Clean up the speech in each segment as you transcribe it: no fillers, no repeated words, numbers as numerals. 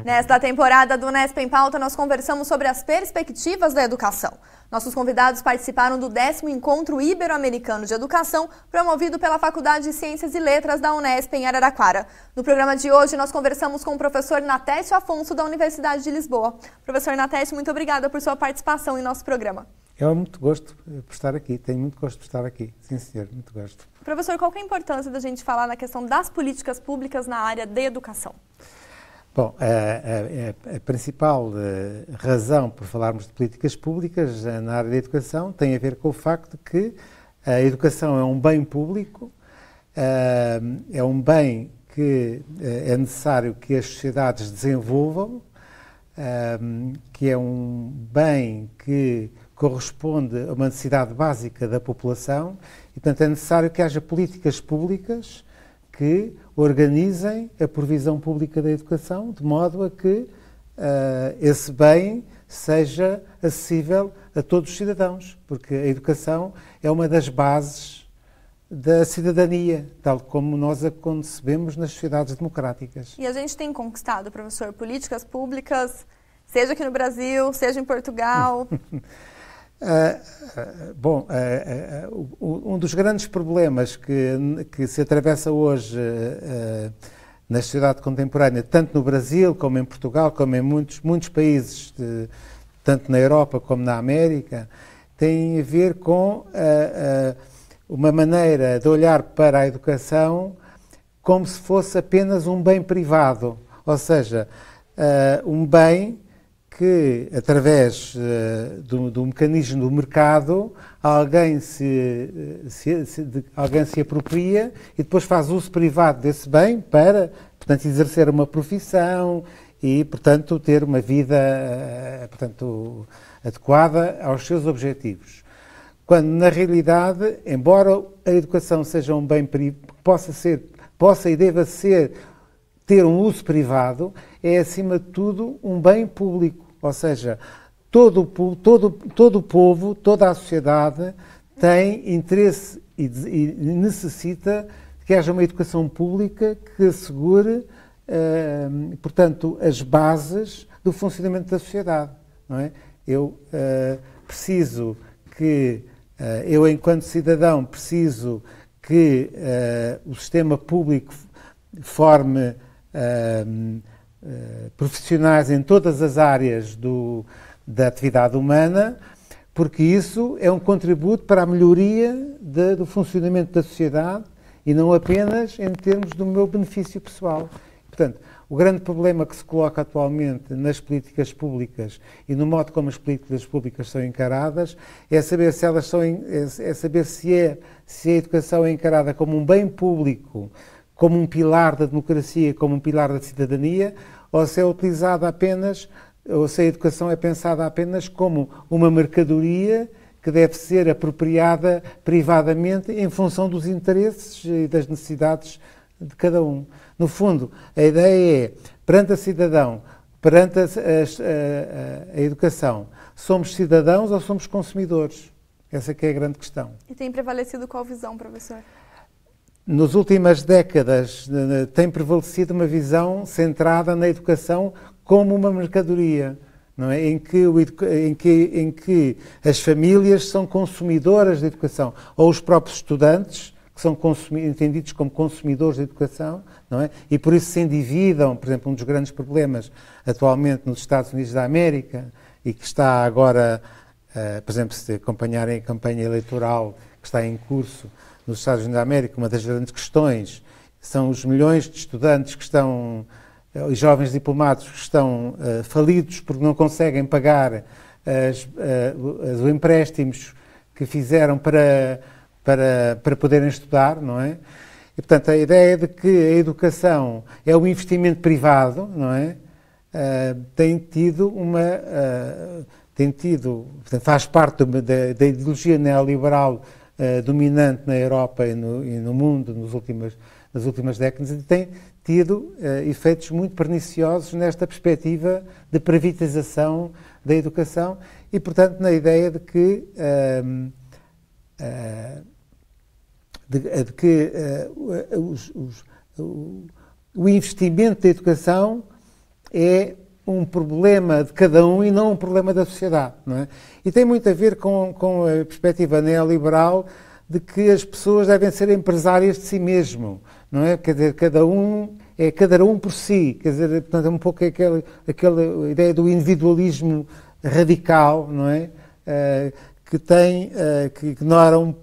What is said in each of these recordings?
Nesta temporada do Unesp em Pauta, nós conversamos sobre as perspectivas da educação. Nossos convidados participaram do 10º Encontro Ibero-Americano de Educação, promovido pela Faculdade de Ciências e Letras da Unesp em Araraquara. No programa de hoje, nós conversamos com o professor Natécio Afonso, da Universidade de Lisboa. Professor Natécio, muito obrigada por sua participação em nosso programa. É muito gosto por estar aqui, tenho muito gosto por estar aqui, sim senhor, muito gosto. Professor, qual que é a importância da gente falar na questão das políticas públicas na área de educação? Bom, a principal razão por falarmos de políticas públicas na área da educação tem a ver com o facto de que a educação é um bem público, é um bem que é necessário que as sociedades desenvolvam, que é um bem que corresponde a uma necessidade básica da população e, portanto, é necessário que haja políticas públicas que organizem a provisão pública da educação de modo a que esse bem seja acessível a todos os cidadãos, porque a educação é uma das bases da cidadania, tal como nós a concebemos nas sociedades democráticas. E a gente tem conquistado, professor, políticas públicas, seja aqui no Brasil, seja em Portugal... Um dos grandes problemas que se atravessa hoje na sociedade contemporânea, tanto no Brasil como em Portugal, como em muitos países, tanto na Europa como na América, tem a ver com uma maneira de olhar para a educação como se fosse apenas um bem privado, ou seja, um bem que, através do mecanismo do mercado, alguém se apropria e depois faz uso privado desse bem para, portanto, exercer uma profissão e, portanto, ter uma vida, portanto, adequada aos seus objetivos. Quando, na realidade, embora a educação seja um bem possa e deva ter um uso privado, é, acima de tudo, um bem público. Ou seja, todo o povo, toda a sociedade tem interesse e necessita que haja uma educação pública que assegure, portanto, as bases do funcionamento da sociedade. Não é? Eu enquanto cidadão, preciso que o sistema público forme profissionais em todas as áreas da atividade humana, porque isso é um contributo para a melhoria do funcionamento da sociedade e não apenas em termos do meu benefício pessoal. Portanto, o grande problema que se coloca atualmente nas políticas públicas e no modo como as políticas públicas são encaradas é saber se a educação é encarada como um bem público, como um pilar da democracia, como um pilar da cidadania, ou se é utilizada apenas, ou se a educação é pensada apenas como uma mercadoria que deve ser apropriada privadamente em função dos interesses e das necessidades de cada um. No fundo, a ideia é, perante a cidadão, perante a educação, somos cidadãos ou somos consumidores? Essa que é a grande questão. E tem prevalecido qual visão, professor? Nas últimas décadas tem prevalecido uma visão centrada na educação como uma mercadoria, não é? em que as famílias são consumidoras de educação, ou os próprios estudantes, que são entendidos como consumidores de educação, não é? E por isso se endividam. Por exemplo, um dos grandes problemas atualmente nos Estados Unidos da América, e que está agora, por exemplo, se acompanharem a campanha eleitoral que está em curso nos Estados Unidos da América, uma das grandes questões são os milhões de estudantes que estão, e jovens diplomados que estão falidos porque não conseguem pagar os empréstimos que fizeram para poderem estudar, não é? E, portanto, a ideia de que a educação é um investimento privado, não é? Portanto, faz parte da ideologia neoliberal dominante na Europa e no mundo nas últimas décadas, e tem tido efeitos muito perniciosos nesta perspectiva de privatização da educação e, portanto, na ideia de que de que o investimento da educação é um problema de cada um e não um problema da sociedade, não é? E tem muito a ver com a perspectiva neoliberal de que as pessoas devem ser empresárias de si mesmo, não é? Quer dizer, cada um por si, quer dizer, portanto, é um pouco aquela ideia do individualismo radical, não é? Que ignoram,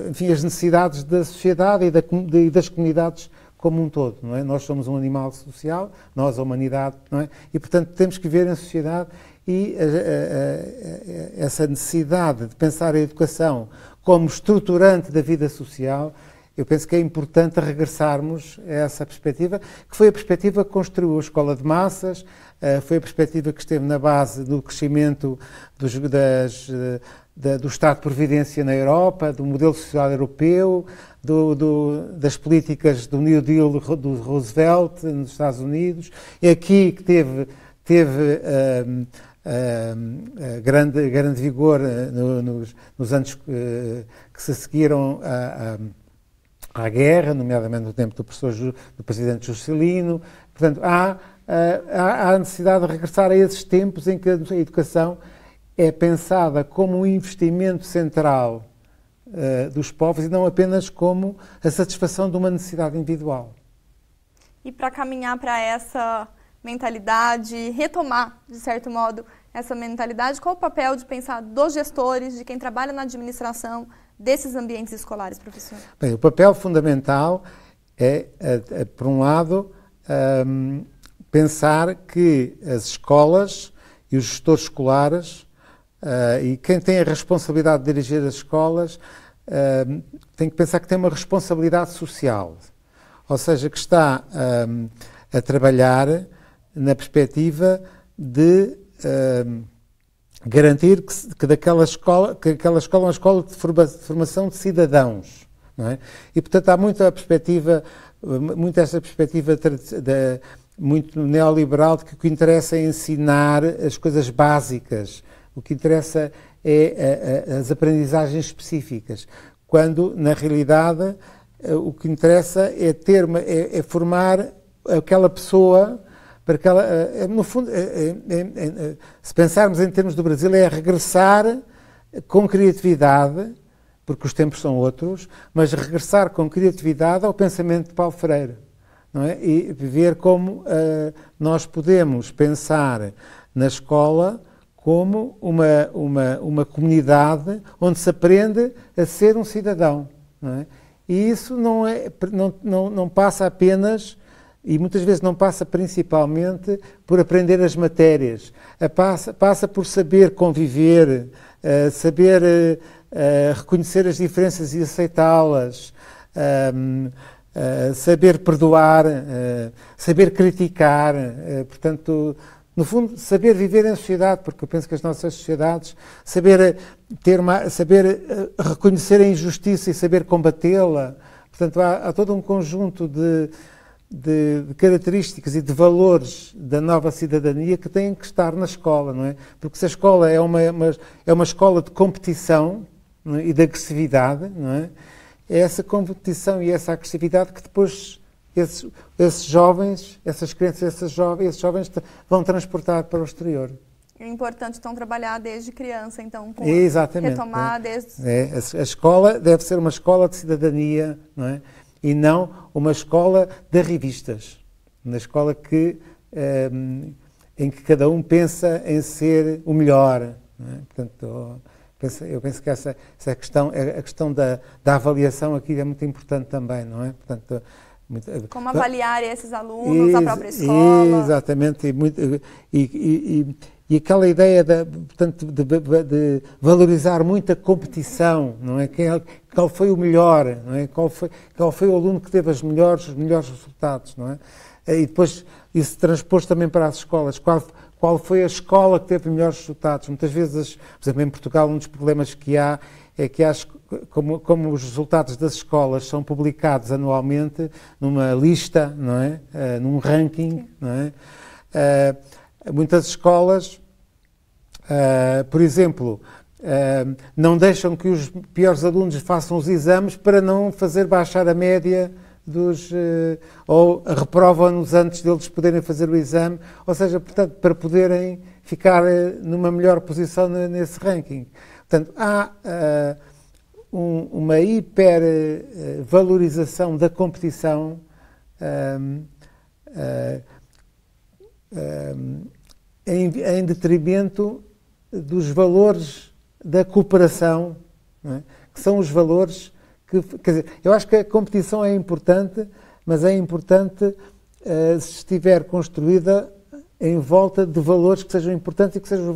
enfim, as necessidades da sociedade e das comunidades como um todo, não é? Nós somos um animal social, nós, a humanidade, não é? E, portanto, temos que viver em sociedade e essa necessidade de pensar a educação como estruturante da vida social, eu penso que é importante regressarmos a essa perspectiva, que foi a perspectiva que construiu a escola de massas, foi a perspectiva que esteve na base do crescimento do Estado de Providência na Europa, do modelo social europeu, das políticas do New Deal do Roosevelt nos Estados Unidos. É aqui que teve grande vigor nos anos que se seguiram à guerra, nomeadamente no tempo do presidente Juscelino. Portanto, há a necessidade de regressar a esses tempos em que a educação é pensada como um investimento central dos povos e não apenas como a satisfação de uma necessidade individual. E para caminhar para essa mentalidade, retomar, de certo modo, essa mentalidade, qual o papel de pensar dos gestores, de quem trabalha na administração desses ambientes escolares, professor? Bem, o papel fundamental é por um lado, pensar que as escolas e os gestores escolares e quem tem a responsabilidade de dirigir as escolas tem que pensar que tem uma responsabilidade social, ou seja, que está a trabalhar na perspectiva de garantir que aquela escola é uma escola de formação de cidadãos, não é? E, portanto, há muito essa perspectiva muito neoliberal de que o que interessa é ensinar as coisas básicas, o que interessa é as aprendizagens específicas, quando, na realidade, o que interessa é formar aquela pessoa para que ela, no fundo, se pensarmos em termos do Brasil, é regressar com criatividade, porque os tempos são outros, mas regressar com criatividade ao pensamento de Paulo Freire, não é? E ver como nós podemos pensar na escola como uma comunidade onde se aprende a ser um cidadão, não é? E isso não passa apenas, e muitas vezes não passa principalmente por aprender as matérias, passa por saber conviver, saber reconhecer as diferenças e aceitá-las, saber perdoar, saber criticar, portanto, no fundo, saber viver em sociedade, porque eu penso que as nossas sociedades, saber reconhecer a injustiça e saber combatê-la, portanto, há todo um conjunto de características e de valores da nova cidadania que têm que estar na escola, não é? Porque se a escola é uma escola de competição, não é? E de agressividade, não é? É essa competição e essa agressividade que depois esses jovens, essas crianças, esses jovens vão transportar para o exterior. É importante, então, trabalhar desde criança, então, com exatamente, retomar desde... A escola deve ser uma escola de cidadania, não é? E não uma escola de revistas. Uma escola em que cada um pensa em ser o melhor, não é? Portanto, eu penso que essa questão, a questão da avaliação aqui é muito importante também, não é? Portanto, como avaliar esses alunos, a própria escola. Exatamente, e aquela ideia portanto, de valorizar muito a competição, não é? Qual foi o melhor, não é? Qual foi o aluno que teve os melhores resultados, não é? E depois isso transpôs também para as escolas. Qual foi a escola que teve melhores resultados? Muitas vezes, por exemplo, em Portugal, um dos problemas que há é que como os resultados das escolas são publicados anualmente numa lista, não é? Num ranking, não é? Muitas escolas, por exemplo, não deixam que os piores alunos façam os exames para não fazer baixar a média ou reprovam-nos antes deles poderem fazer o exame, ou seja, portanto, para poderem ficar numa melhor posição nesse ranking. Portanto, há uma hipervalorização da competição em detrimento dos valores da cooperação, não é? Que são os valores que, quer dizer, eu acho que a competição é importante, mas é importante se estiver construída em volta de valores que sejam importantes e que sejam os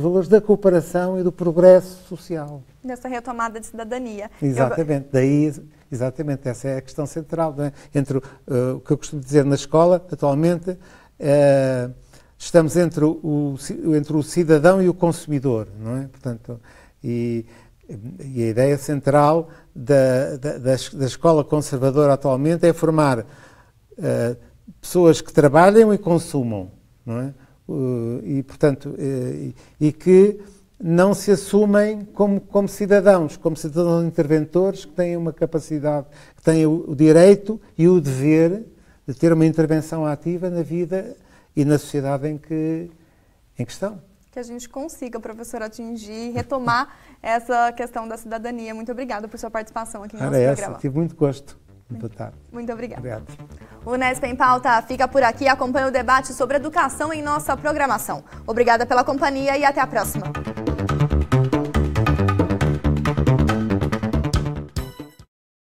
valores da cooperação e do progresso social. Dessa retomada de cidadania. Exatamente, exatamente, essa é a questão central, não é? Entre o que eu costumo dizer na escola, atualmente, estamos entre o cidadão e o consumidor, não é? Portanto, e a ideia central da escola conservadora atualmente é formar pessoas que trabalham e consumam, não é? E, portanto, e que não se assumem como cidadãos interventores que têm uma capacidade, que têm o direito e o dever de ter uma intervenção ativa na vida e na sociedade em que estão. Que a gente consiga, professor, atingir, retomar essa questão da cidadania. Muito obrigada por sua participação aqui no nosso programa. Tive muito gosto. Boa tarde. Muito obrigada. Obrigado. O Unesp em Pauta fica por aqui. Acompanhe o debate sobre educação em nossa programação. Obrigada pela companhia e até a próxima.